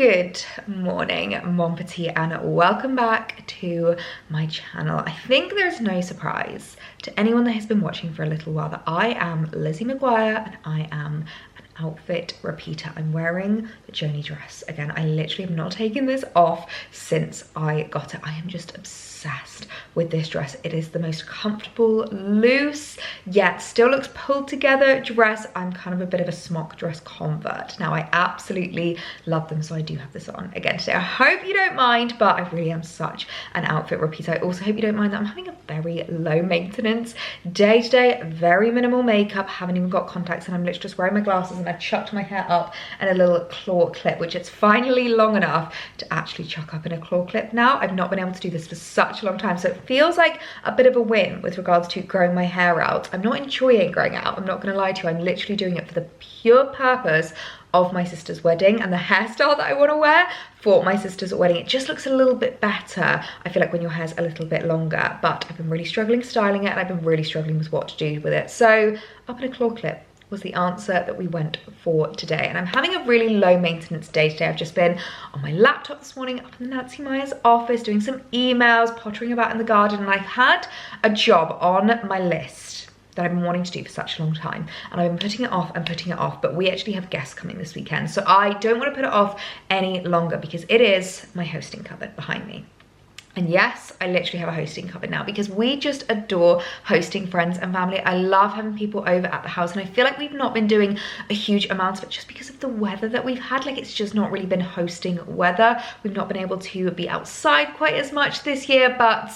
Good morning, Mon Petit, and welcome back to my channel. I think there's no surprise to anyone that has been watching for a little while that I am Lizzie McGuire and I am an outfit repeater. I'm wearing the Joni dress again. I literally have not taken this off since I got it. I am just obsessed with this dress. It is the most comfortable, loose, yet still looks pulled together dress. I'm kind of a bit of a smock dress convert. Now, I absolutely love them, so I do have this on again today. I hope you don't mind, but I really am such an outfit repeater. I also hope you don't mind that I'm having a very low maintenance day today, very minimal makeup, haven't even got contacts, and I'm literally just wearing my glasses, and I've chucked my hair up in a little claw clip, which it's finally long enough to actually chuck up in a claw clip now. I've not been able to do this for such a long time, so it feels like a bit of a win with regards to growing my hair out. I'm not enjoying growing it out, I'm not going to lie to you. I'm literally doing it for the pure purpose of my sister's wedding and the hairstyle that I want to wear for my sister's wedding. It just looks a little bit better, I feel like, when your hair's a little bit longer, but I've been really struggling styling it and I've been really struggling with what to do with it. So up in a claw clip was the answer that we went for today. And I'm having a really low maintenance day today. I've just been on my laptop this morning up in Nancy Meyer's office doing some emails, pottering about in the garden, and I've had a job on my list that I've been wanting to do for such a long time, and I've been putting it off and putting it off, but we actually have guests coming this weekend, so I don't want to put it off any longer because it is my hosting cupboard behind me. And yes, I literally have a hosting cupboard now because we just adore hosting friends and family. I love having people over at the house, and I feel like we've not been doing a huge amount of it just because of the weather that we've had. Like, it's just not really been hosting weather. We've not been able to be outside quite as much this year, but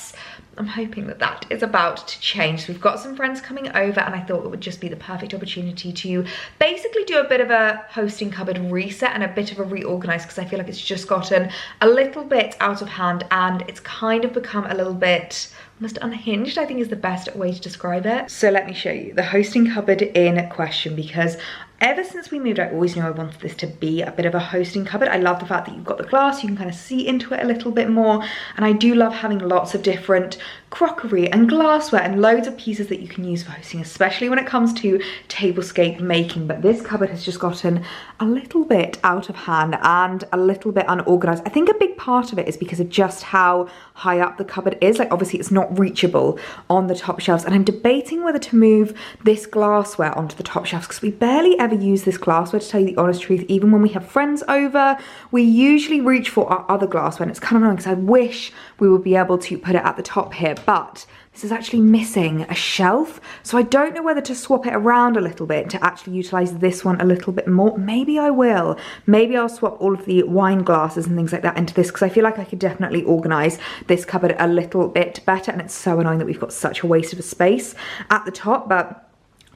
I'm hoping that that is about to change. So we've got some friends coming over, and I thought it would just be the perfect opportunity to basically do a bit of a hosting cupboard reset and a bit of a reorganize, because I feel like it's just gotten a little bit out of hand and it's kind of become a little bit almost unhinged, I think is the best way to describe it. So let me show you the hosting cupboard in question, because ever since we moved, I always knew I wanted this to be a bit of a hosting cupboard. I love the fact that you've got the glass, you can kind of see into it a little bit more, and I do love having lots of different crockery and glassware and loads of pieces that you can use for hosting, especially when it comes to tablescape making. But this cupboard has just gotten a little bit out of hand and a little bit unorganized. I think a big part of it is because of just how high up the cupboard is. Like, obviously it's not reachable on the top shelves, and I'm debating whether to move this glassware onto the top shelves because we barely ever use this glassware, to tell you the honest truth. Even when we have friends over, we usually reach for our other glassware, and it's kind of annoying because I wish we would be able to put it at the top here, but this is actually missing a shelf, so I don't know whether to swap it around a little bit to actually utilize this one a little bit more. Maybe I will. Maybe I'll swap all of the wine glasses and things like that into this, because I feel like I could definitely organize this cupboard a little bit better, and it's so annoying that we've got such a waste of a space at the top. But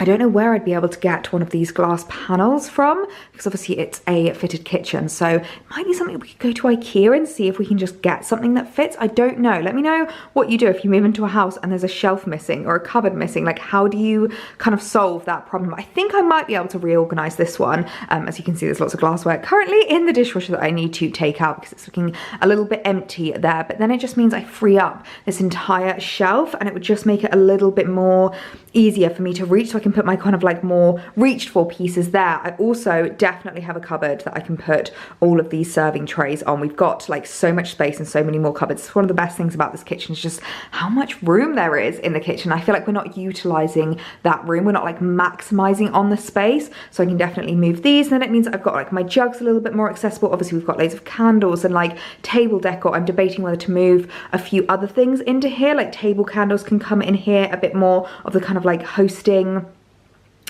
I don't know where I'd be able to get one of these glass panels from, because obviously it's a fitted kitchen, so it might be something we could go to IKEA and see if we can just get something that fits. I don't know. Let me know what you do if you move into a house and there's a shelf missing or a cupboard missing. Like, how do you kind of solve that problem? I think I might be able to reorganize this one. As you can see, there's lots of glassware currently in the dishwasher that I need to take out because it's looking a little bit empty there, but then it just means I free up this entire shelf, and it would just make it a little bit more easier for me to reach, so I can put my kind of like more reached for pieces there. I also definitely have a cupboard that I can put all of these serving trays on. We've got like so much space and so many more cupboards. It's one of the best things about this kitchen is just how much room there is in the kitchen. I feel like we're not utilizing that room. We're not like maximizing on the space, so I can definitely move these. And then it means I've got like my jugs a little bit more accessible. Obviously we've got loads of candles and like table decor. I'm debating whether to move a few other things into here, like table candles can come in here, a bit more of the kind of like hosting,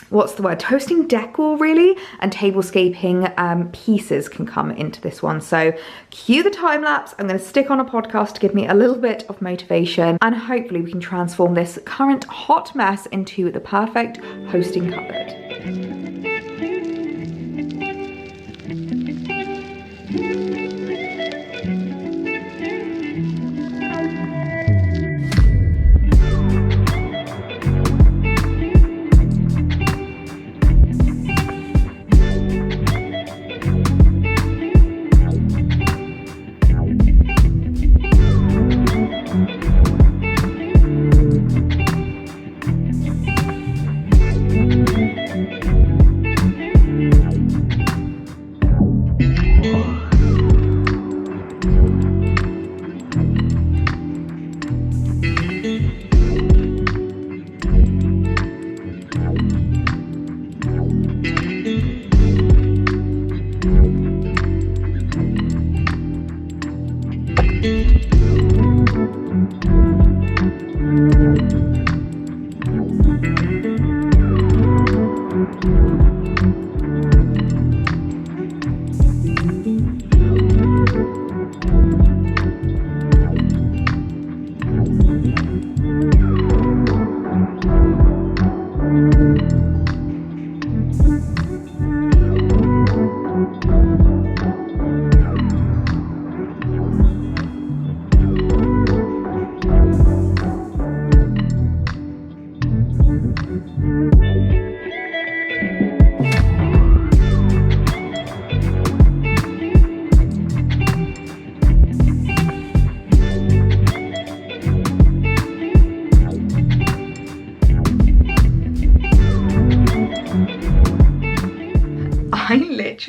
what's the word, hosting decor really, and tablescaping pieces can come into this one. So cue the time lapse. I'm going to stick on a podcast to give me a little bit of motivation, and hopefully we can transform this current hot mess into the perfect hosting cupboard.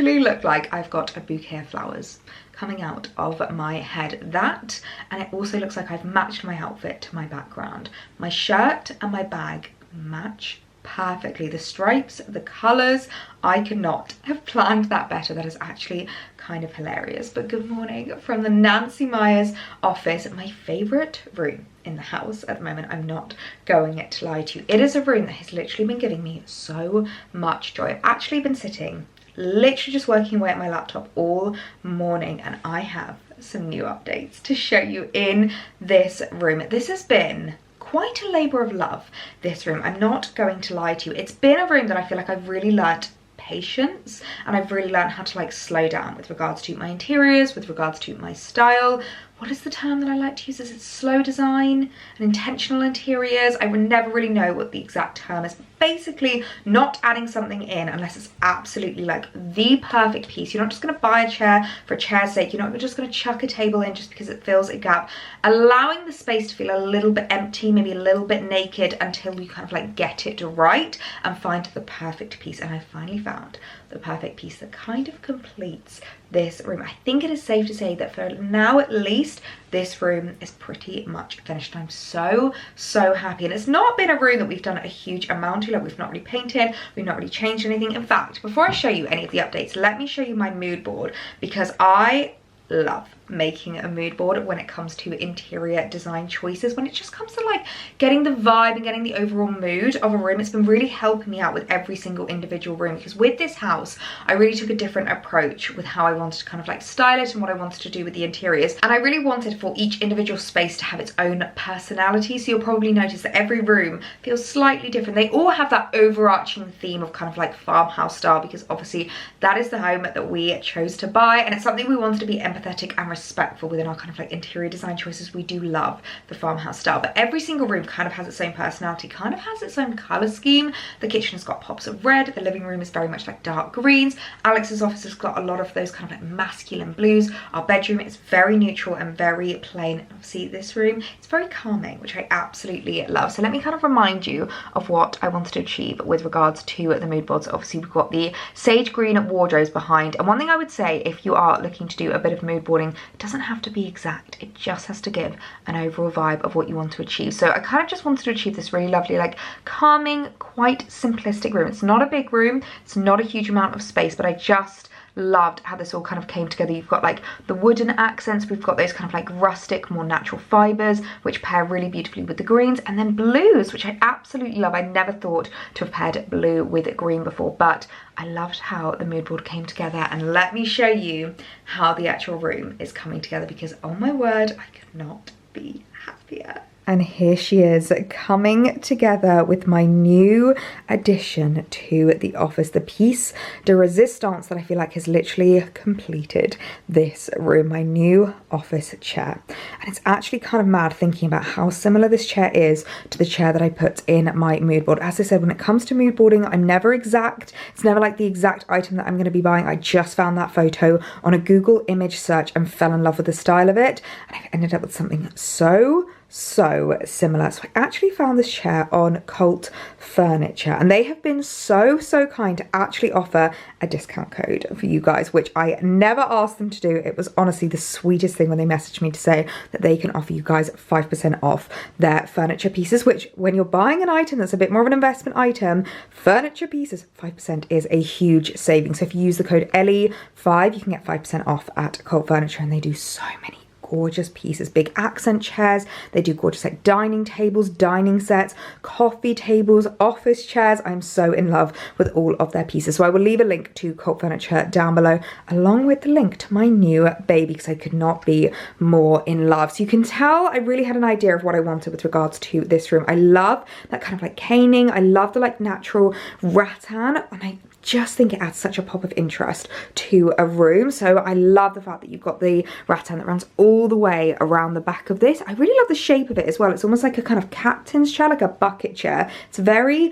literally look like I've got a bouquet of flowers coming out of my head. That, and it also looks like I've matched my outfit to my background. My shirt and my bag match perfectly. The stripes, the colors, I could not have planned that better. That is actually kind of hilarious. But good morning from the Nancy Myers office, my favorite room in the house at the moment. I'm not going to lie to you. It is a room that has literally been giving me so much joy. I've actually been sitting literally just working away at my laptop all morning, and I have some new updates to show you in this room. This has been quite a labor of love, this room. I'm not going to lie to you. It's been a room that I feel like I've really learnt patience, and I've really learned how to like slow down with regards to my interiors, with regards to my style. What is the term that I like to use? Is it slow design and intentional interiors? I would never really know what the exact term is. Basically, not adding something in unless it's absolutely like the perfect piece. You're not just going to buy a chair for a chair's sake. You're not just going to chuck a table in just because it fills a gap. Allowing the space to feel a little bit empty, maybe a little bit naked, until you kind of like get it right and find the perfect piece. And I finally found the perfect piece that kind of completes this room. I think it is safe to say that for now at least, this room is pretty much finished. I'm so happy. And it's not been a room that we've done a huge amount to. Like, we've not really painted, we've not really changed anything. In fact, before I show you any of the updates, let me show you my mood board, because I love making a mood board when it comes to interior design choices. When it just comes to like getting the vibe and getting the overall mood of a room, it's been really helping me out with every single individual room, because with this house I really took a different approach with how I wanted to kind of like style it and what I wanted to do with the interiors. And I really wanted for each individual space to have its own personality. So you'll probably notice that every room feels slightly different. They all have that overarching theme of kind of like farmhouse style, because obviously that is the home that we chose to buy, and it's something we wanted to be empathetic and respectful within our kind of like interior design choices. We do love the farmhouse style, but every single room kind of has its own personality, kind of has its own color scheme. The kitchen has got pops of red, the living room is very much like dark greens, Alex's office has got a lot of those kind of like masculine blues, our bedroom is very neutral and very plain. Obviously this room, it's very calming, which I absolutely love. So let me kind of remind you of what I wanted to achieve with regards to the mood boards. Obviously we've got the sage green wardrobes behind, and one thing I would say, if you are looking to do a bit of mood boarding, it doesn't have to be exact, it just has to give an overall vibe of what you want to achieve. So I kind of just wanted to achieve this really lovely, like calming, quite simplistic room. It's not a big room, it's not a huge amount of space, but I just loved how this all kind of came together. You've got like the wooden accents, we've got those kind of like rustic, more natural fibers, which pair really beautifully with the greens, and then blues, which I absolutely love. I never thought to have paired blue with green before, but I loved how the mood board came together. And let me show you how the actual room is coming together, because oh my word, I could not be happier. And here she is coming together with my new addition to the office, the piece de resistance that I feel like has literally completed this room, my new office chair. And it's actually kind of mad thinking about how similar this chair is to the chair that I put in my mood board. As I said, when it comes to mood boarding, I'm never exact. It's never like the exact item that I'm going to be buying. I just found that photo on a Google image search and fell in love with the style of it. And I've ended up with something so similar. So I actually found this chair on Cult Furniture, and they have been so kind to actually offer a discount code for you guys, which I never asked them to do. It was honestly the sweetest thing when they messaged me to say that they can offer you guys 5% off their furniture pieces, which when you're buying an item that's a bit more of an investment item, furniture pieces, 5% is a huge saving. So if you use the code ELLIE5, you can get 5% off at Cult Furniture, and they do so many gorgeous pieces, big accent chairs. They do gorgeous like dining tables, dining sets, coffee tables, office chairs. I'm so in love with all of their pieces. So I will leave a link to Cult Furniture down below, along with the link to my new baby, because I could not be more in love. So you can tell I really had an idea of what I wanted with regards to this room. I love that kind of like caning. I love the like natural rattan, and I just think it adds such a pop of interest to a room. So I love the fact that you've got the rattan that runs all the way around the back of this. I really love the shape of it as well. It's almost like a kind of captain's chair, like a bucket chair. It's very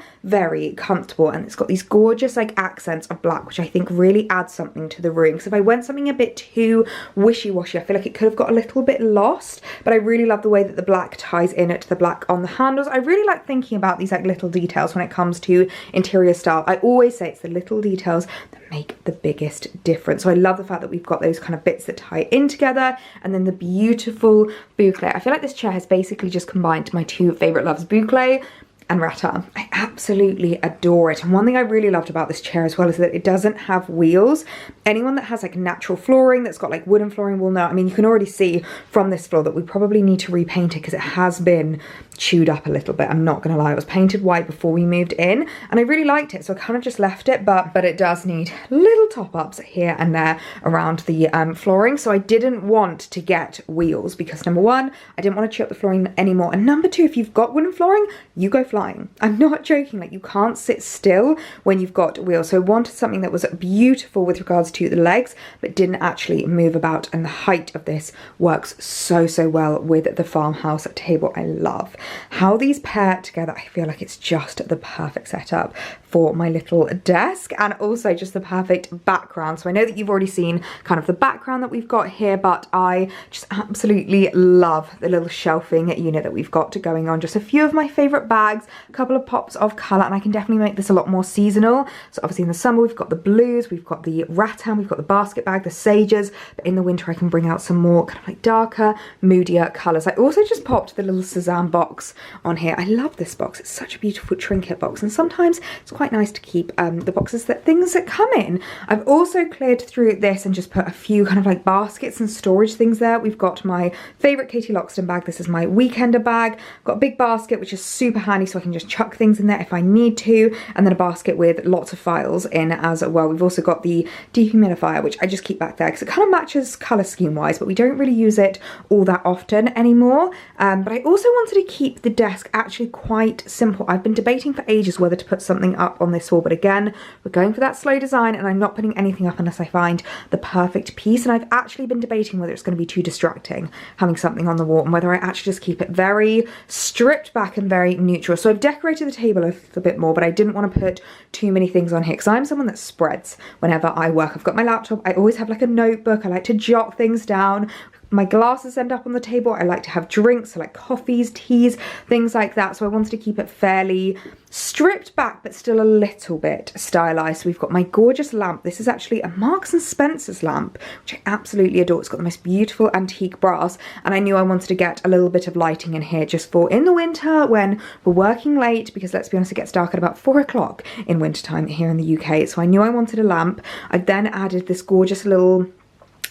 comfortable, and it's got these gorgeous like accents of black, which I think really adds something to the room. Because if I went something a bit too wishy-washy, I feel like it could have got a little bit lost, but I really love the way that the black ties in to the black on the handles. I really like thinking about these like little details when it comes to interior style. I always say it's the little little details that make the biggest difference. So I love the fact that we've got those kind of bits that tie in together, and then the beautiful boucle. I feel like this chair has basically just combined my two favorite loves, boucle and rattan. I absolutely adore it. And one thing I really loved about this chair as well is that it doesn't have wheels. Anyone that has like natural flooring that's got like wooden flooring will know. I mean, you can already see from this floor that we probably need to repaint it because it has been chewed up a little bit. I'm not gonna lie, it was painted white before we moved in and I really liked it, so I kind of just left it, but it does need little top-ups here and there around the flooring. So I didn't want to get wheels because number one, I didn't want to chew up the flooring anymore, and number two, if you've got wooden flooring, you go flying. I'm not joking, like you can't sit still when you've got wheels. So I wanted something that was beautiful with regards to the legs but didn't actually move about, and the height of this works so well with the farmhouse table. I love how these pair together. I feel like it's just the perfect setup for my little desk, and also just the perfect background. So I know that you've already seen kind of the background that we've got here, but I just absolutely love the little shelving unit that we've got going on. Just a few of my favorite bags, a couple of pops of color, and I can definitely make this a lot more seasonal. So obviously in the summer we've got the blues, we've got the rattan, we've got the basket bag, the sages, but in the winter I can bring out some more kind of like darker, moodier colors. I also just popped the little Suzanne box on here. I love this box. It's such a beautiful trinket box, and sometimes it's quite nice to keep the boxes that things that come in. I've also cleared through this and just put a few kind of like baskets and storage things there. We've got my favorite Katie Loxton bag. This is my weekender bag. I've got a big basket which is super handy, so I can just chuck things in there if I need to, and then a basket with lots of files in as well. We've also got the dehumidifier, which I just keep back there because it kind of matches color scheme wise, but we don't really use it all that often anymore. But I also wanted to keep the desk actually quite simple. I've been debating for ages whether to put something up on this wall, but again, we're going for that slow design and I'm not putting anything up unless I find the perfect piece. And I've actually been debating whether it's going to be too distracting having something on the wall and whether I actually just keep it very stripped back and very neutral. So I've decorated the table a little bit more, but I didn't want to put too many things on here because I'm someone that spreads whenever I work. I've got my laptop, I always have like a notebook, I like to jot things down. My glasses end up on the table. I like to have drinks, so like coffees, teas, things like that. So I wanted to keep it fairly stripped back, but still a little bit stylized. So we've got my gorgeous lamp. This is actually a Marks and Spencer's lamp, which I absolutely adore. It's got the most beautiful antique brass, and I knew I wanted to get a little bit of lighting in here just for in the winter when we're working late, because let's be honest, it gets dark at about 4 o'clock in wintertime here in the UK. So I knew I wanted a lamp. I then added this gorgeous little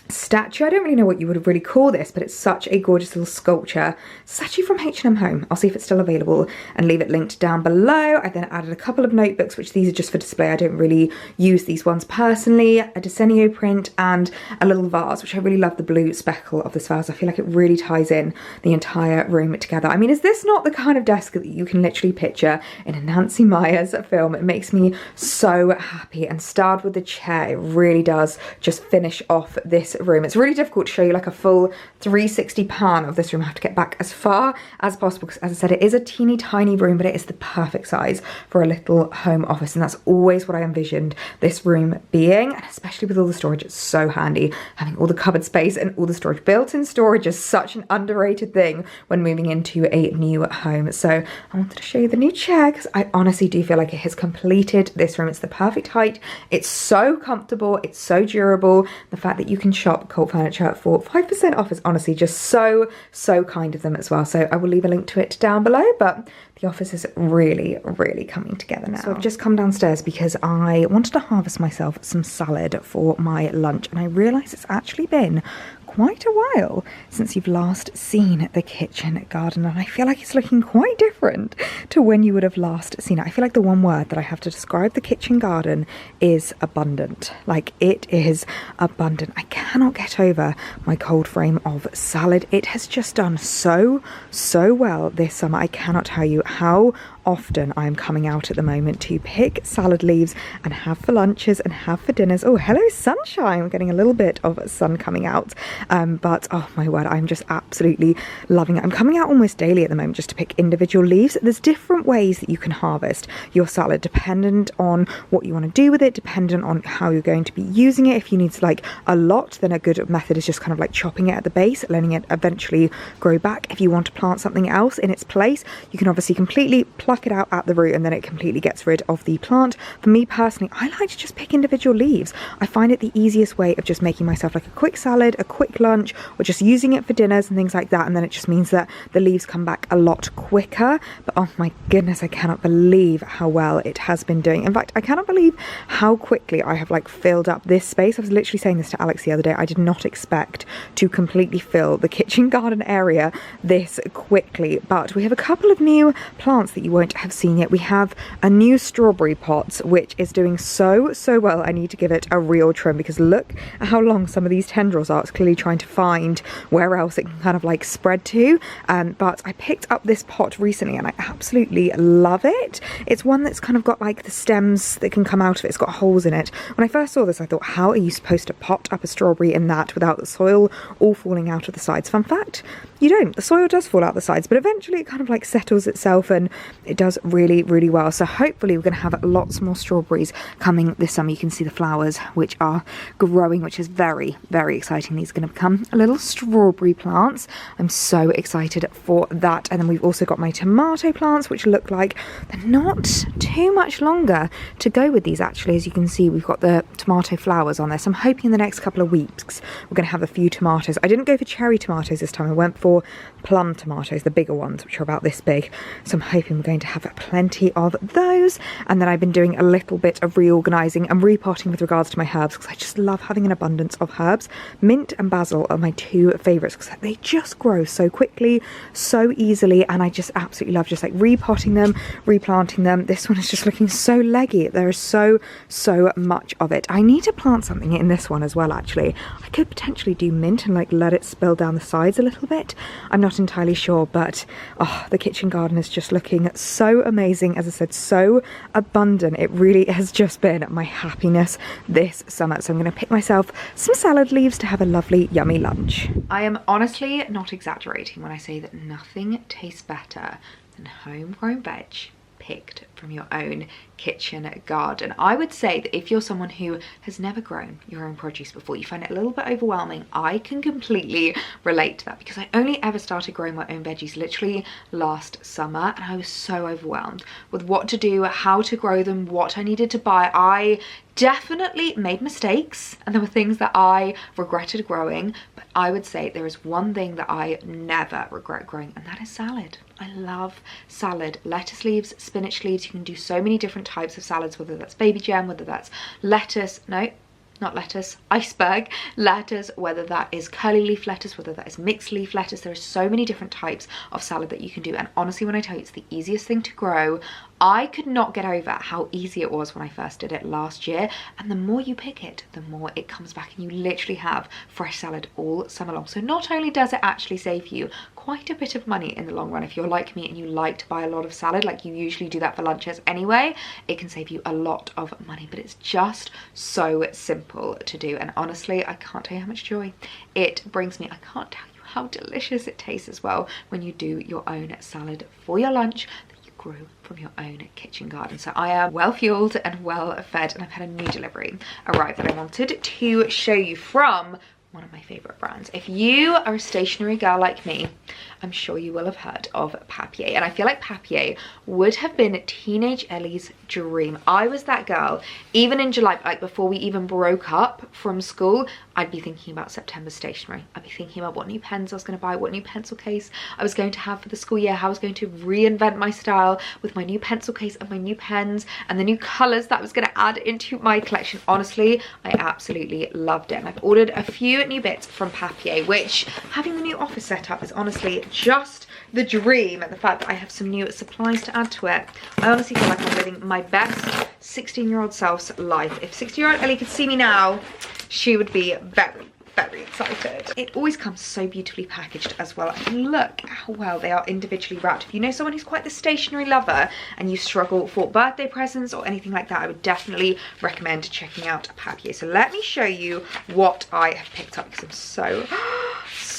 statue. I don't really know what you would really call this, but it's such a gorgeous little sculpture. It's actually from H&M Home. I'll see if it's still available and leave it linked down below. I then added a couple of notebooks, which these are just for display. I don't really use these ones personally. A Desenio print and a little vase, which I really love the blue speckle of this vase. I feel like it really ties in the entire room together. I mean, is this not the kind of desk that you can literally picture in a Nancy Meyers film? It makes me so happy, and starred with the chair, it really does just finish off this room. It's really difficult to show you like a full 360 pan of this room. I have to get back as far as possible because, as I said, it is a teeny tiny room, but it is the perfect size for a little home office, and that's always what I envisioned this room being. And especially with all the storage, it's so handy having all the cupboard space and all the storage. Built-in storage is such an underrated thing when moving into a new home. So I wanted to show you the new chair because I honestly do feel like it has completed this room. It's the perfect height, it's so comfortable, it's so durable. The fact that you can shop Cult Furniture for 5% off is honestly just so kind of them as well. So I will leave a link to it down below, but the office is really coming together now. So I've just come downstairs because I wanted to harvest myself some salad for my lunch, and I realised it's actually been quite a while since you've last seen the kitchen garden, and I feel like it's looking quite different to when you would have last seen it. I feel like the one word that I have to describe the kitchen garden is abundant. Like, it is abundant. I cannot get over my cold frame of salad. It has just done so well this summer. I cannot tell you how often I am coming out at the moment to pick salad leaves and have for lunches and have for dinners. Oh, hello sunshine. We're getting a little bit of sun coming out, but oh my word, I'm just absolutely loving it. I'm coming out almost daily at the moment just to pick individual leaves. There's different ways that you can harvest your salad dependent on what you want to do with it, dependent on how you're going to be using it. If you need like a lot, then a good method is just kind of like chopping it at the base, letting it eventually grow back. If you want to plant something else in its place, you can obviously completely pluck pluck it out at the root and then it completely gets rid of the plant. For me personally, I like to just pick individual leaves. I find it the easiest way of just making myself like a quick salad, a quick lunch, or just using it for dinners and things like that. And then it just means that the leaves come back a lot quicker. But oh my goodness, I cannot believe how well it has been doing. In fact, I cannot believe how quickly I have like filled up this space. I was literally saying this to Alex the other day. I did not expect to completely fill the kitchen garden area this quickly, but we have a couple of new plants that you won't have seen yet. We have a new strawberry pot, which is doing so well. I need to give it a real trim because look at how long some of these tendrils are. It's clearly trying to find where else it can kind of like spread to. But I picked up this pot recently and I absolutely love it. It's one that's kind of got like the stems that can come out of it. It's got holes in it. When I first saw this, I thought, how are you supposed to pot up a strawberry in that without the soil all falling out of the sides? Fun fact, you don't. The soil does fall out the sides, but eventually it kind of like settles itself and it does really well. So hopefully we're going to have lots more strawberries coming this summer. You can see the flowers which are growing, which is very exciting. These are going to become little strawberry plants. I'm so excited for that. And then we've also got my tomato plants, which look like they're not too much longer to go with these actually. As you can see, we've got the tomato flowers on there. So I'm hoping in the next couple of weeks we're going to have a few tomatoes. I didn't go for cherry tomatoes this time. I went for plum tomatoes, the bigger ones, which are about this big. So I'm hoping we're going to have plenty of those. And then I've been doing a little bit of reorganizing and repotting with regards to my herbs because I just love having an abundance of herbs. Mint and basil are my two favorites because they just grow so quickly, so easily, and I just absolutely love just like repotting them, replanting them. This one is just looking so leggy. There is so much of it. I need to plant something in this one as well actually. I could potentially do mint and like let it spill down the sides a little bit. I'm not entirely sure, but oh, the kitchen garden is just looking so amazing. As I said, so abundant. It really has just been my happiness this summer. So I'm going to pick myself some salad leaves to have a lovely yummy lunch. I am honestly not exaggerating when I say that nothing tastes better than homegrown veg picked from your own kitchen garden. I would say that if you're someone who has never grown your own produce before, you find it a little bit overwhelming. I can completely relate to that because I only ever started growing my own veggies literally last summer and I was so overwhelmed with what to do, how to grow them, what I needed to buy. I definitely made mistakes and there were things that I regretted growing, but I would say there is one thing that I never regret growing, and that is salad. I love salad. Lettuce leaves, spinach leaves. You can do so many different types of salads, whether that's baby gem, whether that's lettuce, no, not lettuce, iceberg lettuce, whether that is curly leaf lettuce, whether that is mixed leaf lettuce. There are so many different types of salad that you can do, and honestly, when I tell you it's the easiest thing to grow, I could not get over how easy it was when I first did it last year. And the more you pick it, the more it comes back, and you literally have fresh salad all summer long. So not only does it actually save you quite a bit of money in the long run, if you're like me and you like to buy a lot of salad, like you usually do that for lunches anyway, it can save you a lot of money. But it's just so simple to do, and honestly, I can't tell you how much joy it brings me. I can't tell you how delicious it tastes as well when you do your own salad for your lunch that you grew from your own kitchen garden. So I am well fueled and well fed, and I've had a new delivery arrive that I wanted to show you from one of my favorite brands. If you are a stationery girl like me, I'm sure you will have heard of Papier, and I feel like Papier would have been teenage Ellie's dream. I was that girl, even in July, like before we even broke up from school, I'd be thinking about September stationery. I'd be thinking about what new pens I was going to buy, what new pencil case I was going to have for the school year, how I was going to reinvent my style with my new pencil case and my new pens and the new colours that I was going to add into my collection. Honestly, I absolutely loved it, and I've ordered a few new bits from Papier, which having the new office set up is honestly just the dream. And the fact that I have some new supplies to add to it, I honestly feel like I'm living my best 16-year-old self's life. If 60-year-old Ellie could see me now, she would be very excited. It always comes so beautifully packaged as well, and look how well they are individually wrapped. If you know someone who's quite the stationery lover and you struggle for birthday presents or anything like that, I would definitely recommend checking out Papier. So let me show you what I have picked up because I'm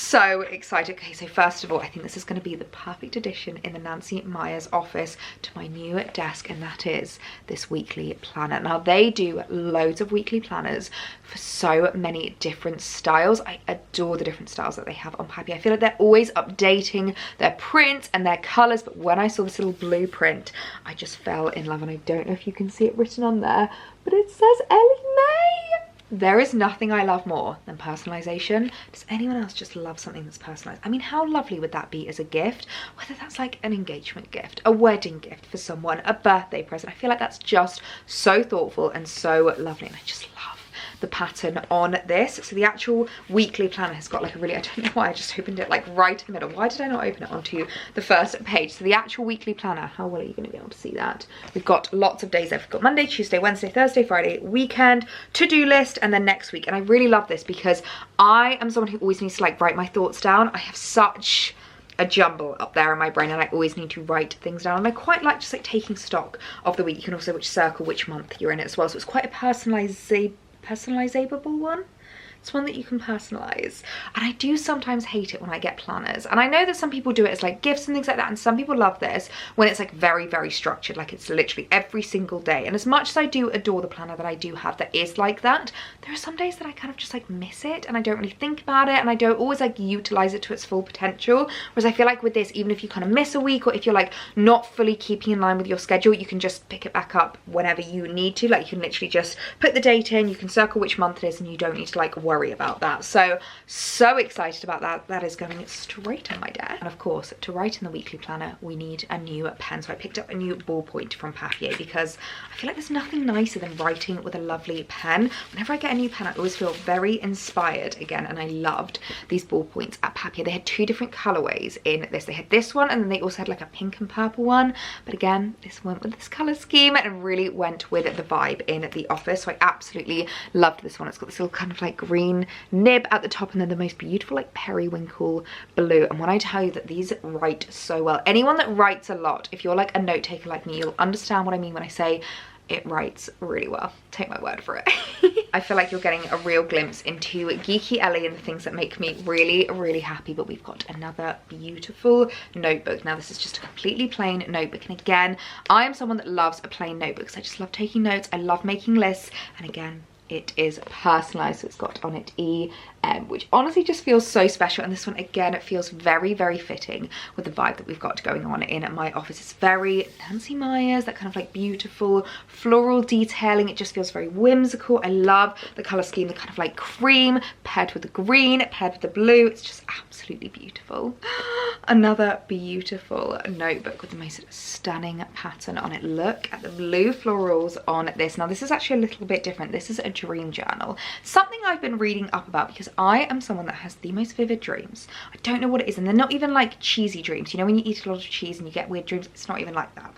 so excited. Okay, so first of all, I think this is going to be the perfect addition in the Nancy Meyers office to my new desk, and that is this weekly planner. Now, they do loads of weekly planners for so many different styles. I adore the different styles that they have on Papier. I feel like they're always updating their prints and their colors, but when I saw this little blueprint, I just fell in love, and I don't know if you can see it written on there, but it says Ellie May. There is nothing I love more than personalization. Does anyone else just love something that's personalized? I mean, how lovely would that be as a gift? Whether that's like an engagement gift, a wedding gift for someone, a birthday present. I feel like that's just so thoughtful and so lovely, and I just love the pattern on this. So the actual weekly planner has got like a really, I don't know why I just opened it like right in the middle. Why did I not open it onto the first page? So the actual weekly planner, how well are you going to be able to see that? We've got lots of days there. We've got Monday, Tuesday, Wednesday, Thursday, Friday, weekend, to-do list, and then next week. And I really love this because I am someone who always needs to like write my thoughts down. I have such a jumble up there in my brain, and I always need to write things down, and I quite like just like taking stock of the week. You can also circle which month you're in it as well, so it's quite a personalizable one. It's one that you can personalize. And I do sometimes hate it when I get planners, and I know that some people do it as like gifts and things like that, and some people love this when it's like very, very structured, like it's literally every single day. And as much as I do adore the planner that I do have that is like that, there are some days that I kind of just like miss it, and I don't really think about it, and I don't always like utilize it to its full potential. Whereas I feel like with this, even if you kind of miss a week, or if you're like not fully keeping in line with your schedule, you can just pick it back up whenever you need to. Like you can literally just put the date in, you can circle which month it is, and you don't need to like worry about that. So excited about that. That is going straight on my desk. And of course, to write in the weekly planner, we need a new pen. So I picked up a new ballpoint from Papier because I feel like there's nothing nicer than writing with a lovely pen. Whenever I get a new pen, I always feel very inspired again, and I loved these ballpoints at Papier. They had two different colorways in this. They had this one, and then they also had like a pink and purple one. But again, this went with this color scheme and really went with the vibe in the office. So I absolutely loved this one. It's got this little kind of like green nib at the top, and then the most beautiful like periwinkle blue. And when I tell you that these write so well, anyone that writes a lot, if you're like a note taker like me, you'll understand what I mean when I say it writes really well. Take my word for it. I feel like you're getting a real glimpse into geeky Ellie and the things that make me really, really happy. But we've got another beautiful notebook. Now this is just a completely plain notebook, and again, I am someone that loves a plain notebook because I just love taking notes. I love making lists, and again, it is personalized, so it's got on it EM, which honestly just feels so special. And this one, again, it feels very, very fitting with the vibe that we've got going on in my office. It's very Nancy Meyers, that kind of like beautiful floral detailing. It just feels very whimsical. I love the color scheme, the kind of like cream paired with the green, paired with the blue. It's just absolutely beautiful. Another beautiful notebook with the most stunning pattern on it. Look at the blue florals on this. Now this is actually a little bit different. This is a dream journal, something I've been reading up about because I am someone that has the most vivid dreams. I don't know what it is, and they're not even like cheesy dreams. You know when you eat a lot of cheese and you get weird dreams? It's not even like that.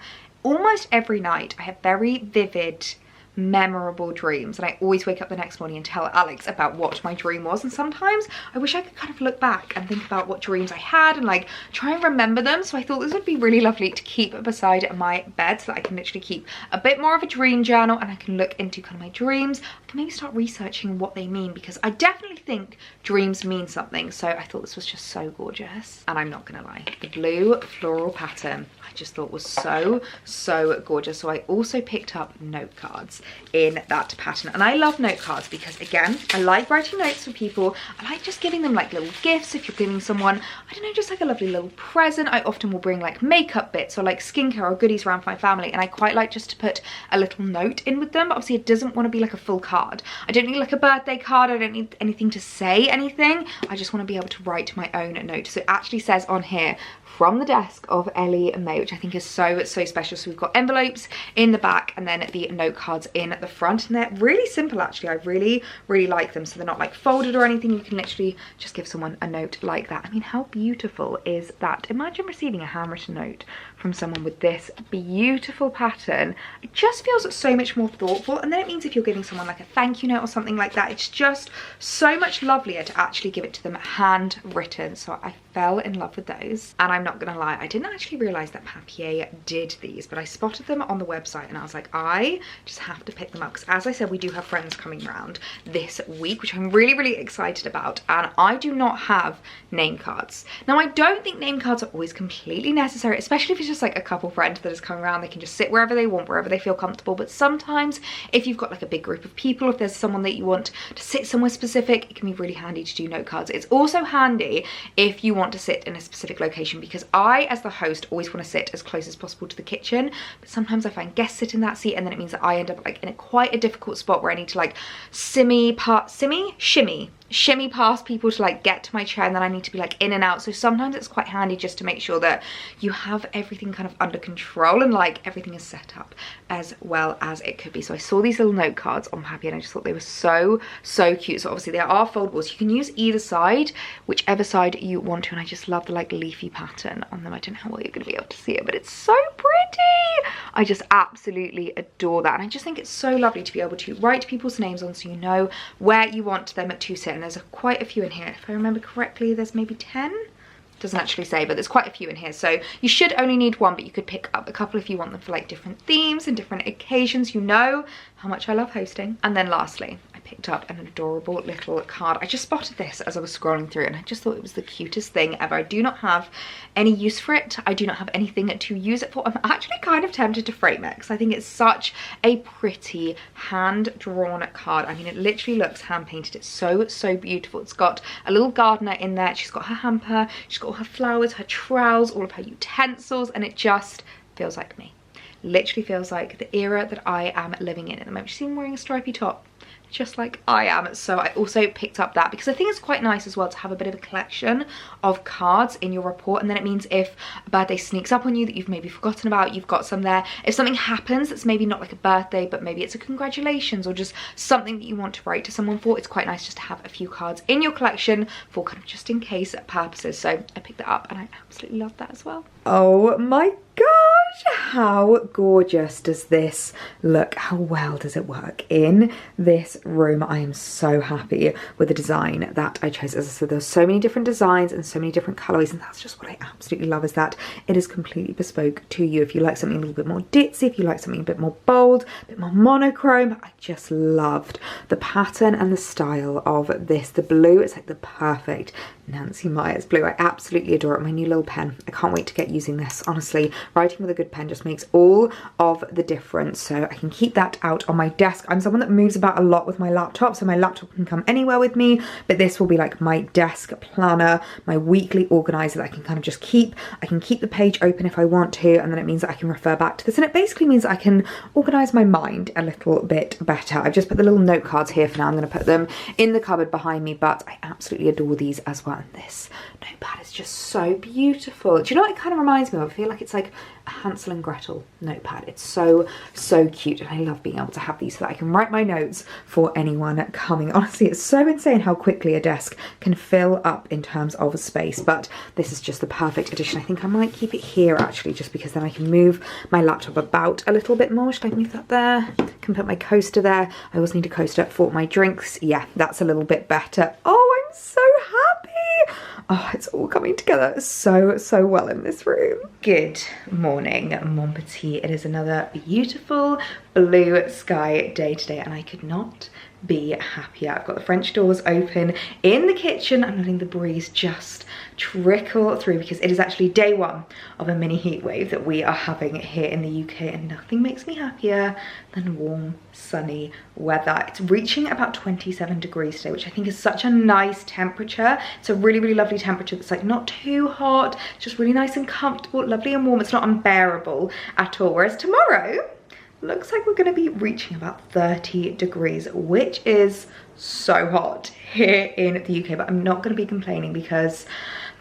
Almost every night I have very vivid, memorable dreams, and I always wake up the next morning and tell Alex about what my dream was. And sometimes I wish I could kind of look back and think about what dreams I had and like try and remember them. So I thought this would be really lovely to keep beside my bed so that I can literally keep a bit more of a dream journal, and I can look into kind of my dreams. I can maybe start researching what they mean, because I definitely think dreams mean something. So I thought this was just so gorgeous, and I'm not gonna lie, the blue floral pattern I just thought was so gorgeous. So I also picked up note cards in that pattern, and I love note cards because again, I like writing notes for people. I like just giving them like little gifts. If you're giving someone, I don't know, just like a lovely little present. I often will bring like makeup bits or like skincare or goodies around for my family, and I quite like just to put a little note in with them. But obviously it doesn't want to be like a full card. I don't need like a birthday card. I don't need anything to say anything. I just want to be able to write my own note. So it actually says on here, from the desk of Ellie May, which I think is so special. So we've got envelopes in the back and then the note cards in the front, and they're really simple actually. I really like them. So they're not like folded or anything. You can literally just give someone a note like that. I mean, how beautiful is that? Imagine receiving a handwritten note from someone with this beautiful pattern. It just feels so much more thoughtful, and then it means if you're giving someone like a thank you note or something like that, it's just so much lovelier to actually give it to them handwritten. So I fell in love with those, and I'm not gonna lie, I didn't actually realize that Papier did these, but I spotted them on the website and I was like, I just have to pick them up, because as I said, we do have friends coming around this week, which I'm really excited about, and I do not have name cards. Now, I don't think name cards are always completely necessary, especially if it's just like a couple friend that is coming around. They can just sit wherever they want, wherever they feel comfortable. But sometimes if you've got like a big group of people, if there's someone that you want to sit somewhere specific, it can be really handy to do note cards. It's also handy if you want to sit in a specific location, because I, as the host, always want to sit as close as possible to the kitchen, but sometimes I find guests sit in that seat, and then it means that I end up like in quite a difficult spot where I need to like shimmy past people to like get to my chair, and then I need to be like in and out. So sometimes it's quite handy just to make sure that you have everything kind of under control and like everything is set up as well as it could be. So I saw these little note cards on Papier and I just thought they were so cute. So obviously they are foldables. You can use either side, whichever side you want to, and I just love the like leafy pattern on them. I don't know how well you're going to be able to see it, but it's so pretty. I just absolutely adore that, and I just think it's so lovely to be able to write people's names on, so you know where you want them to sit. And there's quite a few in here. If I remember correctly, there's maybe 10. Doesn't actually say, but there's quite a few in here. So you should only need one, but you could pick up a couple if you want them for like different themes and different occasions. You know how much I love hosting. And then lastly, I picked up an adorable little card. I just spotted this as I was scrolling through and I just thought it was the cutest thing ever. I do not have any use for it. I do not have anything to use it for. I'm actually kind of tempted to frame it because I think it's such a pretty hand-drawn card. I mean, it literally looks hand-painted. It's so beautiful. It's got a little gardener in there. She's got her hamper. She's got all her flowers, her trowels, all of her utensils, and it just feels like me. Literally feels like the era that I am living in at the moment. She's even wearing a stripy top, just like I am. So I also picked up that because I think it's quite nice as well to have a bit of a collection of cards in your report, and then it means if a birthday sneaks up on you that you've maybe forgotten about, you've got some there. If something happens that's maybe not like a birthday, but maybe it's a congratulations or just something that you want to write to someone for, it's quite nice just to have a few cards in your collection for kind of just in case purposes. So I picked that up and I absolutely love that as well. Oh my gosh, how gorgeous does this look? How well does it work in this room? I am so happy with the design that I chose. As I said, there's so many different designs and so many different colorways, and that's just what I absolutely love, is that it is completely bespoke to you. If you like something a little bit more ditzy, if you like something a bit more bold, a bit more monochrome, I just loved the pattern and the style of this. The blue, it's like the perfect Nancy Myers blue. I absolutely adore it. My new little pen. I can't wait to get using this. Honestly, writing with a good pen just makes all of the difference. So I can keep that out on my desk. I'm someone that moves about a lot with my laptop, so my laptop can come anywhere with me, but this will be like my desk planner, my weekly organizer that I can kind of just keep. I can keep the page open if I want to, and then it means that I can refer back to this, and it basically means that I can organize my mind a little bit better. I've just put the little note cards here for now. I'm going to put them in the cupboard behind me, but I absolutely adore these as well. And this notepad is just so beautiful. Do you know what it kind of reminds me of? I feel like it's like a Hansel and Gretel notepad. It's so cute, and I love being able to have these so that I can write my notes for anyone coming. Honestly, it's so insane how quickly a desk can fill up in terms of space, but this is just the perfect addition. I think I might keep it here actually, just because then I can move my laptop about a little bit more. Should I move that there? I can put my coaster there. I always need a coaster for my drinks. Yeah, that's a little bit better. Oh, I'm so happy. Oh, it's all coming together so well in this room. Good morning, Mon Petit. It is another beautiful blue sky day today, and I could not be happier. I've got the French doors open in the kitchen. I'm letting the breeze just trickle through because it is actually day one of a mini heat wave that we are having here in the UK, and nothing makes me happier than warm, sunny weather. It's reaching about 27 degrees today, which I think is such a nice temperature. It's a really lovely temperature that's like not too hot, just really nice and comfortable, lovely and warm. It's not unbearable at all. Whereas tomorrow, looks like we're going to be reaching about 30 degrees, which is so hot here in the UK, but I'm not going to be complaining because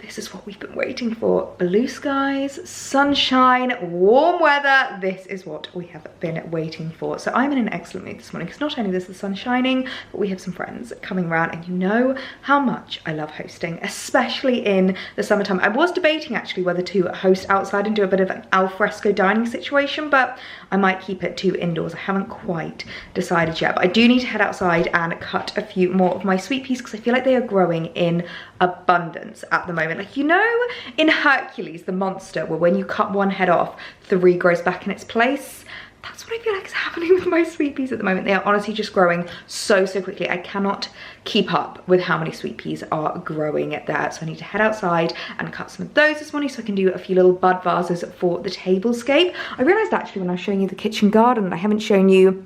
this is what we've been waiting for. Blue skies, sunshine, warm weather. This is what we have been waiting for. So I'm in an excellent mood this morning because not only is the sun shining, but we have some friends coming around, and you know how much I love hosting, especially in the summertime. I was debating actually whether to host outside and do a bit of an al fresco dining situation, but I might keep it to indoors. I haven't quite decided yet, but I do need to head outside and cut a few more of my sweet peas because I feel like they are growing in abundance at the moment. Like, you know, in Hercules, the monster, where when you cut one head off, 3 grows back in its place. That's what I feel like is happening with my sweet peas at the moment. They are honestly just growing so quickly. I cannot keep up with how many sweet peas are growing there. So I need to head outside and cut some of those this morning so I can do a few little bud vases for the Tablescape. I realized actually when I was showing you the kitchen garden, I haven't shown you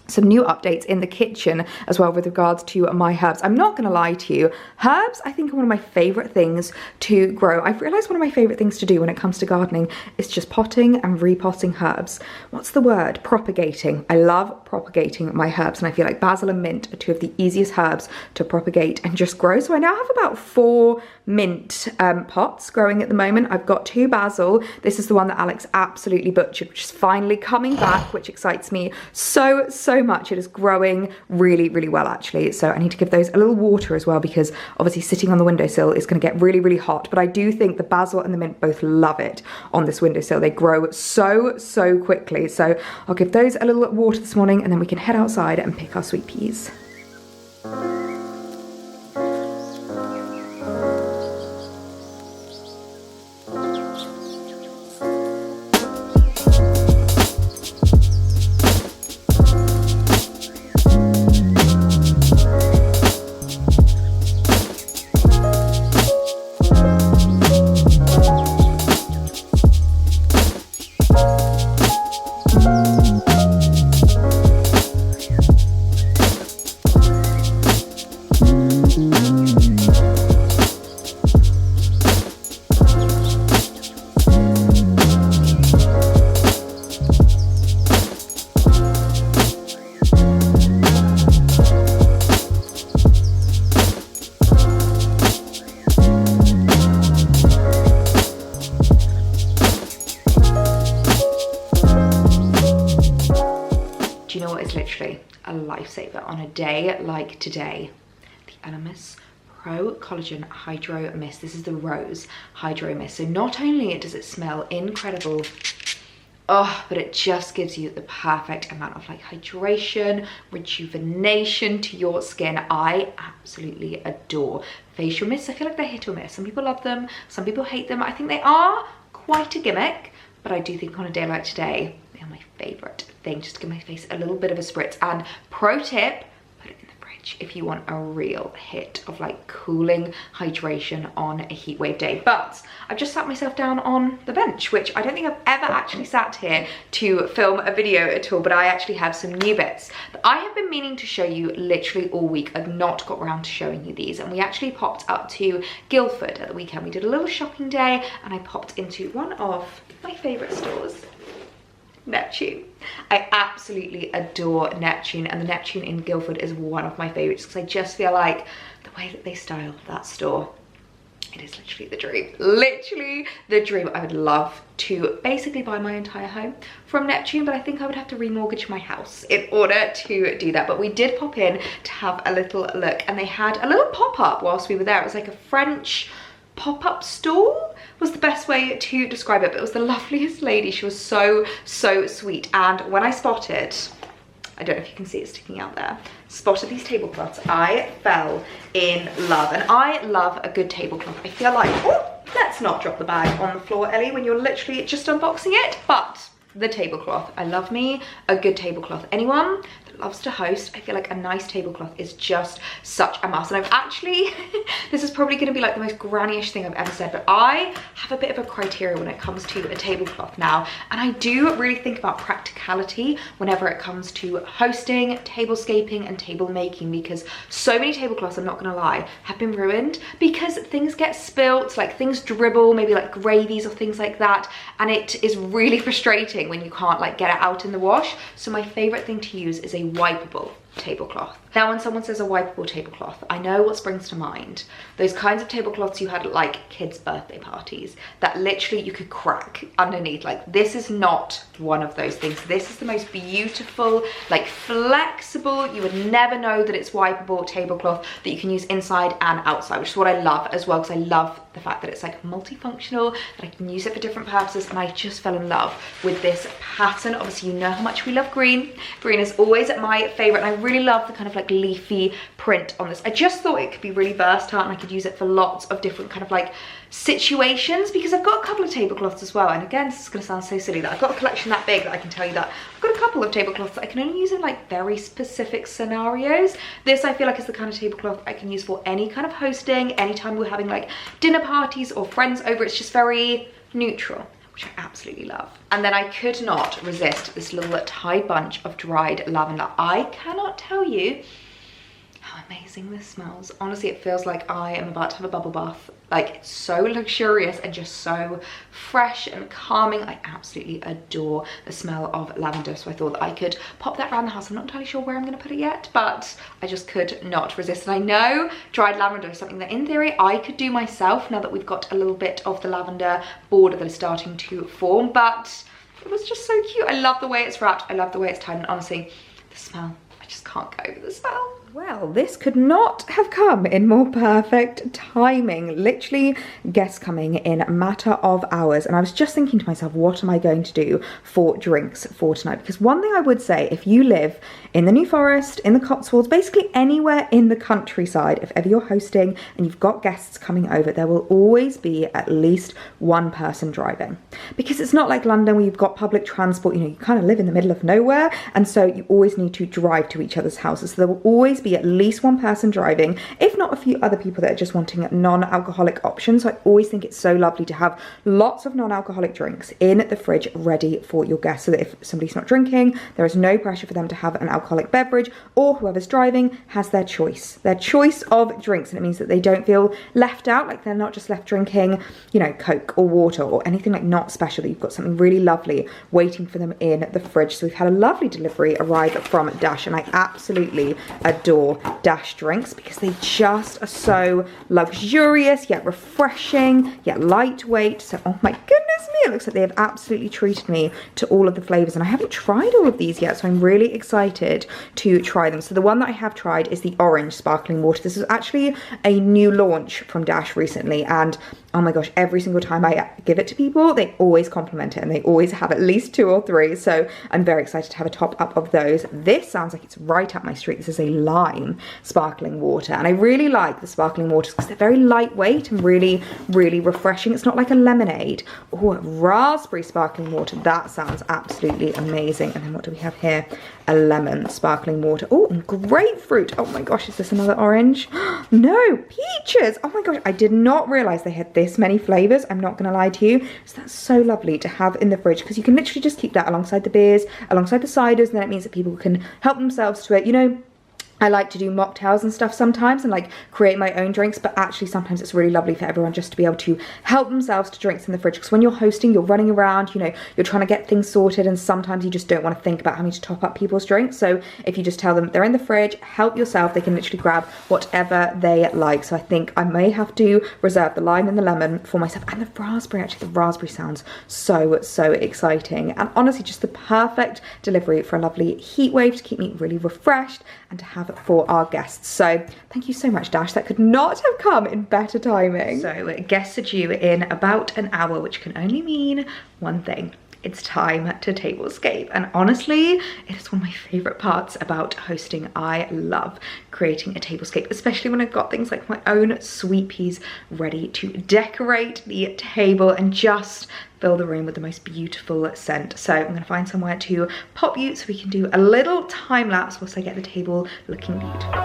some new updates in the kitchen as well with regards to my herbs. I'm not gonna lie to you, herbs I think are one of my favorite things to grow. I've realized one of my favorite things to do when it comes to gardening is just potting and repotting herbs. What's the word? Propagating. I love propagating my herbs, and I feel like basil and mint are 2 of the easiest herbs to propagate and just grow. So I now have about 4 mint pots growing at the moment. I've got 2 basil. This is the one that Alex absolutely butchered, which is finally coming back, which excites me so much. It is growing really well actually. So I need to give those a little water as well because obviously sitting on the windowsill is going to get really hot. But I do think the basil and the mint both love it on this windowsill. They grow so quickly. So I'll give those a little water this morning and then we can head outside and pick our sweet peas. A lifesaver on a day like today? The Elemis Pro Collagen Hydro Mist. This is the Rose Hydro Mist. So not only does it smell incredible, but it just gives you the perfect amount of like hydration, rejuvenation to your skin. I absolutely adore facial mists. I feel like they're hit or miss. Some people love them, some people hate them. I think they are quite a gimmick, but I do think on a day like today, they are my favorite thing, just to give my face a little bit of a spritz. And pro tip, put it in the fridge if you want a real hit of like cooling hydration on a heat wave day. But I've just sat myself down on the bench, which I don't think I've ever actually sat here to film a video at all, but I actually have some new bits that I have been meaning to show you literally all week. I've not got around to showing you these, and we actually popped up to Guildford at the weekend. We did a little shopping day and I popped into one of my favorite stores, Neptune. I absolutely adore Neptune, and the Neptune in Guildford is one of my favorites because I just feel like the way that they style that store, it is literally the dream. Literally the dream. I would love to basically buy my entire home from Neptune, but I think I would have to remortgage my house in order to do that. But we did pop in to have a little look, and they had a little pop-up whilst we were there. It was like a French pop-up stall was the best way to describe it, but it was the loveliest lady. She was so sweet. And when I spotted, I don't know if you can see it sticking out there, spotted these tablecloths, I fell in love. And I love a good tablecloth. I feel like, oh, let's not drop the bag on the floor, Ellie, when you're literally just unboxing it. But the tablecloth, I love me a good tablecloth. Anyone that loves to host, I feel like a nice tablecloth is just such a must. And I've actually, this is probably going to be like the most granny-ish thing I've ever said, but I have a bit of a criteria when it comes to a tablecloth now, and I do really think about practicality whenever it comes to hosting, tablescaping and table making, because so many tablecloths, I'm not gonna lie, have been ruined because things get spilt, like things dribble, maybe like gravies or things like that, and it is really frustrating when you can't like get it out in the wash. So my favorite thing to use is a wipeable tablecloth. Now, when someone says a wipeable tablecloth, I know what springs to mind. Those kinds of tablecloths you had at like kids' birthday parties that literally you could crack underneath. Like, this is not one of those things. This is the most beautiful, like flexible, you would never know that it's wipeable tablecloth that you can use inside and outside, which is what I love as well, because I love the fact that it's like multifunctional, that I can use it for different purposes, and I just fell in love with this pattern. Obviously, you know how much we love green. Green is always my favorite, and I really love the kind of like leafy print on this. I just thought it could be really versatile and I could use it for lots of different kind of like situations, because I've got a couple of tablecloths as well. And again, this is going to sound so silly that I've got a collection that big that I can tell you that I've got a couple of tablecloths that I can only use in like very specific scenarios. This I feel like is the kind of tablecloth I can use for any kind of hosting, anytime we're having like dinner parties or friends over. It's just very neutral, which I absolutely love. And then I could not resist this little tied bunch of dried lavender. I cannot tell you how amazing this smells. Honestly, it feels like I am about to have a bubble bath. Like, it's so luxurious and just so fresh and calming. I absolutely adore the smell of lavender, so I thought that I could pop that around the house. I'm not entirely sure where I'm going to put it yet, but I just could not resist. And I know dried lavender is something that in theory I could do myself now that we've got a little bit of the lavender border that is starting to form, but it was just so cute. I love the way it's wrapped. I love the way it's tied, and honestly, the smell, I just can't get over the smell. Well, this could not have come in more perfect timing. Literally, guests coming in a matter of hours. And I was just thinking to myself, what am I going to do for drinks for tonight? Because one thing I would say, if you live in the New Forest, in the Cotswolds, basically anywhere in the countryside, if ever you're hosting and you've got guests coming over, there will always be at least one person driving. Because it's not like London where you've got public transport, you know, you kind of live in the middle of nowhere. And so you always need to drive to each other's houses. So there will always be at least one person driving, if not a few other people that are just wanting non-alcoholic options. So I always think it's so lovely to have lots of non-alcoholic drinks in the fridge ready for your guests, so that if somebody's not drinking, there is no pressure for them to have an alcoholic beverage, or whoever's driving has their choice of drinks, and it means that they don't feel left out, like they're not just left drinking, you know, Coke or water or anything like not special, that you've got something really lovely waiting for them in the fridge. So we've had a lovely delivery arrive from Dash, and I absolutely adore Dash drinks because they just are so luxurious yet refreshing yet lightweight. So oh my goodness me, it looks like they have absolutely treated me to all of the flavors, and I haven't tried all of these yet, so I'm really excited to try them. So the one that I have tried is the orange sparkling water. This is actually a new launch from Dash recently, and oh my gosh, every single time I give it to people, they always compliment it and they always have at least 2 or 3. So I'm very excited to have a top up of those. This sounds like it's right up my street. This is a lime sparkling water, and I really like the sparkling waters because they're very lightweight and really, really refreshing. It's not like a lemonade. Oh, raspberry sparkling water. That sounds absolutely amazing. And then what do we have here? A lemon sparkling water. Oh, and grapefruit. Oh my gosh, is this another orange? No, peaches. Oh my gosh, I did not realize they had this many flavors. I'm not gonna lie to you. So that's so lovely to have in the fridge, because you can literally just keep that alongside the beers, alongside the ciders, and then it means that people can help themselves to it. You know, I like to do mocktails and stuff sometimes and like create my own drinks, but actually sometimes it's really lovely for everyone just to be able to help themselves to drinks in the fridge, because when you're hosting, you're running around, you know, you're trying to get things sorted, and sometimes you just don't want to think about having to top up people's drinks. So if you just tell them they're in the fridge, help yourself, they can literally grab whatever they like. So I think I may have to reserve the lime and the lemon for myself, and the raspberry. Actually, the raspberry sounds so exciting, and honestly just the perfect delivery for a lovely heat wave to keep me really refreshed and to have for our guests. So thank you so much, Dash. That could not have come in better timing. So guests are due in about an hour, which can only mean one thing. It's time to Tablescape, and honestly it is one of my favorite parts about hosting. I love creating a tablescape, especially when I've got things like my own sweet peas ready to decorate the table and just fill the room with the most beautiful scent. So I'm gonna find somewhere to pop you so we can do a little time lapse whilst I get the table looking beautiful.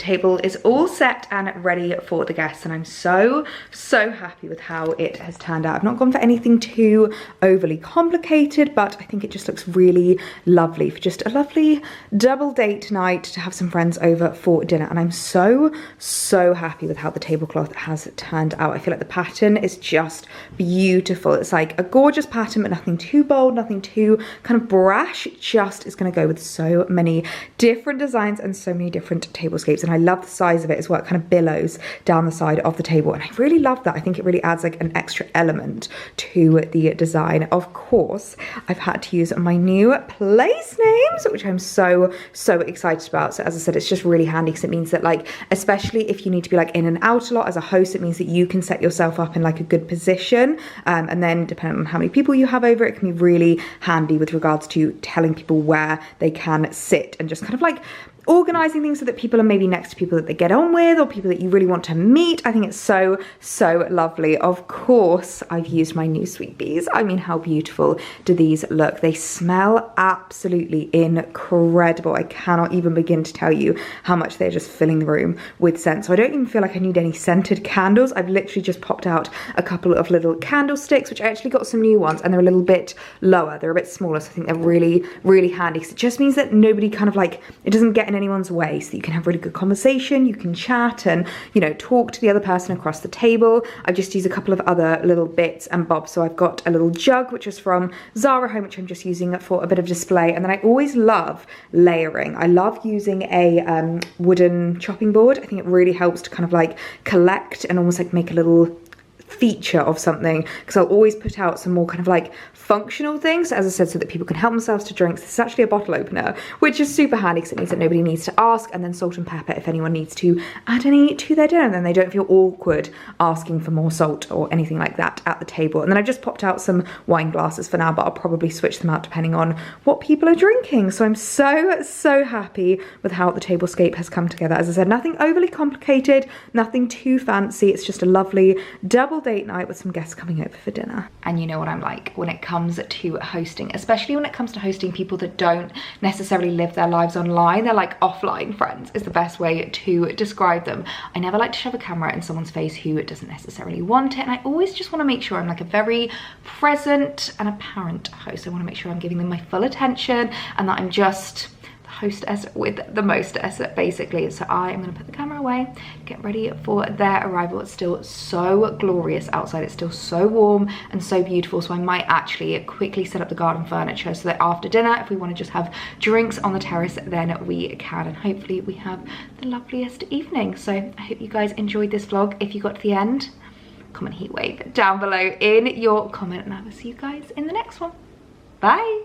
table is all set and ready for the guests, and I'm so happy with how it has turned out. I've not gone for anything too overly complicated, but I think it just looks really lovely for just a lovely double date night to have some friends over for dinner. And I'm so happy with how the tablecloth has turned out. I feel like the pattern is just beautiful. It's like a gorgeous pattern, but nothing too bold, nothing too kind of brash. It just is going to go with so many different designs and so many different tablescapes. And I love the size of it as well. It kind of billows down the side of the table, and I really love that. I think it really adds like an extra element to the design. Of course, I've had to use my new place names, which I'm so excited about. So as I said, it's just really handy because it means that, like, especially if you need to be like in and out a lot as a host, it means that you can set yourself up in like a good position, and then depending on how many people you have over, it can be really handy with regards to telling people where they can sit and just kind of like organising things so that people are maybe next to people that they get on with or people that you really want to meet. I think it's so lovely. Of course, I've used my new sweet bees. I mean, how beautiful do these look? They smell absolutely incredible. I cannot even begin to tell you how much they're just filling the room with scent. So I don't even feel like I need any scented candles. I've literally just popped out a couple of little candlesticks, which I actually got some new ones, and they're a little bit lower. They're a bit smaller, so I think they're really handy because it just means that nobody kind of like, it doesn't get in anyone's way, so you can have really good conversation, you can chat and, you know, talk to the other person across the table. I've just used a couple of other little bits and bobs. So I've got a little jug, which is from Zara Home, which I'm just using for a bit of display. And then I always love layering. I love using a wooden chopping board. I think it really helps to kind of like collect and almost like make a little feature of something, because I'll always put out some more kind of like functional things, as I said, so that people can help themselves to drinks. This is actually a bottle opener, which is super handy because it means that nobody needs to ask, and then salt and pepper if anyone needs to add any to their dinner, and then they don't feel awkward asking for more salt or anything like that at the table. And then I just popped out some wine glasses for now, but I'll probably switch them out depending on what people are drinking. So I'm so happy with how the tablescape has come together. As I said, nothing overly complicated, nothing too fancy. It's just a lovely double date night with some guests coming over for dinner. And you know what I'm like when it comes to hosting, especially when it comes to hosting people that don't necessarily live their lives online. They're like offline friends is the best way to describe them. I never like to shove a camera in someone's face who doesn't necessarily want it, and I always just want to make sure I'm like a very present and apparent host. I want to make sure I'm giving them my full attention and that I'm just hostess with the mostess, basically. So I am going to put the camera away, get ready for their arrival. It's still so glorious outside. It's still so warm and so beautiful. So I might actually quickly set up the garden furniture so that after dinner, if we want to just have drinks on the terrace, then we can, and hopefully we have the loveliest evening. So I hope you guys enjoyed this vlog. If you got to the end, comment heat wave down below in your comment, and I will see you guys in the next one. Bye.